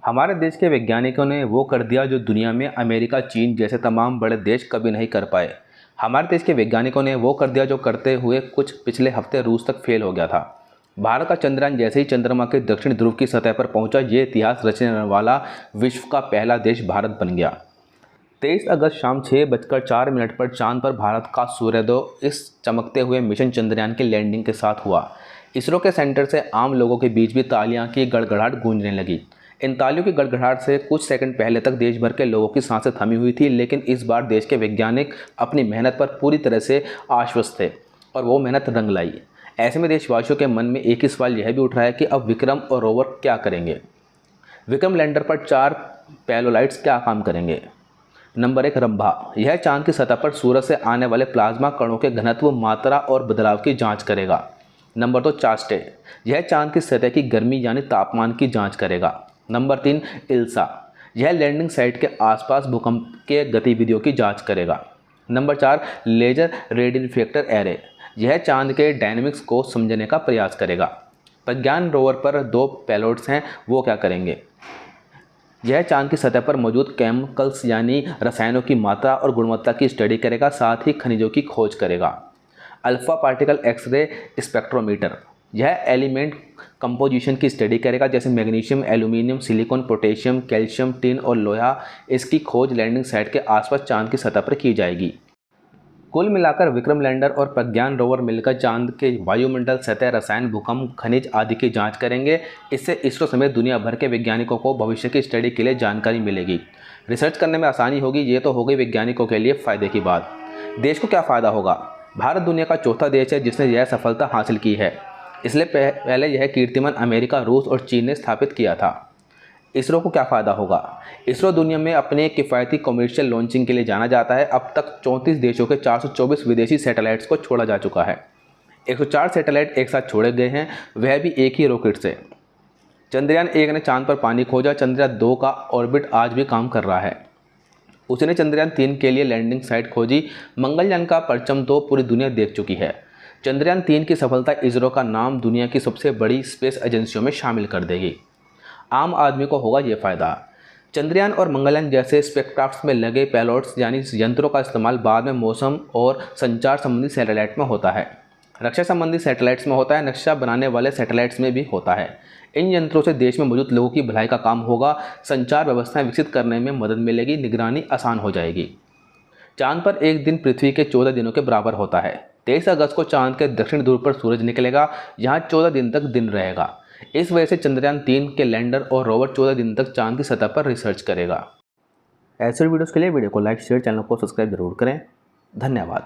हमारे देश के वैज्ञानिकों ने वो कर दिया जो दुनिया में अमेरिका, चीन जैसे तमाम बड़े देश कभी नहीं कर पाए। हमारे देश के वैज्ञानिकों ने वो कर दिया जो करते हुए कुछ पिछले हफ्ते रूस तक फेल हो गया था। भारत का चंद्रयान जैसे ही चंद्रमा के दक्षिण ध्रुव की सतह पर पहुंचा, ये इतिहास रचने वाला विश्व का पहला देश भारत बन गया। 23 अगस्त शाम 6:04 पर चांद पर भारत का सूर्योदय इस चमकते हुए मिशन चंद्रयान की लैंडिंग के साथ हुआ। इसरो के सेंटर से आम लोगों के बीच भी तालियां की गड़गड़ाहट गूंजने लगी। इन तालियों की गड़गड़ाहट से कुछ सेकंड पहले तक देश भर के लोगों की सांसें थमी हुई थी, लेकिन इस बार देश के वैज्ञानिक अपनी मेहनत पर पूरी तरह से आश्वस्त थे और वो मेहनत रंग लाई। ऐसे में देशवासियों के मन में एक ही सवाल यह भी उठ रहा है कि अब विक्रम और रोवर क्या करेंगे। विक्रम लैंडर पर 4 पेलोलाइट्स क्या काम करेंगे। नंबर 1, रंभा। यह चांद की सतह पर सूरज से आने वाले प्लाज्मा कणों के घनत्व, मात्रा और बदलाव की जांच करेगा। नंबर 2, चास्टे। यह चांद की सतह की गर्मी यानी तापमान की जांच करेगा। नंबर 3, इल्सा। यह लैंडिंग साइट के आसपास भूकंप के गतिविधियों की जांच करेगा। Number 4, laser radio reflector array. यह चांद के डायनेमिक्स को समझने का प्रयास करेगा। प्रज्ञान रोवर पर 2 पेलोड्स हैं, वो क्या करेंगे। यह चांद की सतह पर मौजूद केमिकल्स यानी रसायनों की मात्रा और गुणवत्ता की स्टडी करेगा, साथ ही खनिजों की खोज करेगा। Alpha particle x-ray spectrometer. यह एलिमेंट कंपोजिशन की स्टडी करेगा, जैसे magnesium, aluminium, silicon, potassium, calcium, tin और लोहा। इसकी खोज लैंडिंग साइट के आसपास चांद की सतह पर की जाएगी। कुल मिलाकर विक्रम लैंडर और प्रज्ञान रोवर मिलकर चांद के वायुमंडल, सतह, रसायन, भूकंप, खनिज आदि की जांच करेंगे। इससे इसरो समेत दुनिया भर के वैज्ञानिकों को भविष्य की स्टडी के लिए जानकारी मिलेगी। रिसर्च करने में आसानी होगी। ये तो हो गई वैज्ञानिकों के लिए फ़ायदे की बात। देश को क्या फ़ायदा होगा। भारत दुनिया का चौथा देश है जिसने यह सफलता हासिल की है। इसलिए पहले यह कीर्तिमान अमेरिका, रूस और चीन ने स्थापित किया था। इसरो को क्या फ़ायदा होगा। इसरो दुनिया में अपने किफ़ायती कमर्शियल लॉन्चिंग के लिए जाना जाता है। अब तक 34 देशों के 424 विदेशी सैटेलाइट्स को छोड़ा जा चुका है। 104 सैटेलाइट एक साथ छोड़े गए हैं, वह भी एक ही रॉकेट से। चंद्रयान 1 ने चांद पर पानी खोजा। चंद्रयान 2 का ऑर्बिट आज भी काम कर रहा है। उसने चंद्रयान 3 के लिए लैंडिंग साइट खोजी। मंगलयान का परचम तो पूरी दुनिया देख चुकी है। चंद्रयान 3 की सफलता इसरो का नाम दुनिया की सबसे बड़ी स्पेस एजेंसियों में शामिल कर देगी। आम आदमी को होगा ये फ़ायदा। चंद्रयान और मंगलयान जैसे स्पेसक्राफ्ट्स में लगे पेलोड्स यानी यंत्रों का इस्तेमाल बाद में मौसम और संचार संबंधी सैटेलाइट में होता है, रक्षा संबंधी सैटेलाइट्स में होता है, नक्शा बनाने वाले सैटेलाइट्स में भी होता है। इन यंत्रों से देश में मौजूद लोगों की भलाई का काम होगा। संचार व्यवस्थाएं विकसित करने में मदद मिलेगी, निगरानी आसान हो जाएगी। चांद पर एक दिन पृथ्वी के 14 दिनों के बराबर होता है। 23 अगस्त को चांद के दक्षिण ध्रुव पर सूरज निकलेगा। यहाँ 14 दिन तक दिन रहेगा। इस वजह से चंद्रयान 3 के लैंडर और रोवर 14 दिन तक चांद की सतह पर रिसर्च करेगा। ऐसे वीडियोस के लिए वीडियो को लाइक, शेयर, चैनल को सब्सक्राइब जरूर करें। धन्यवाद।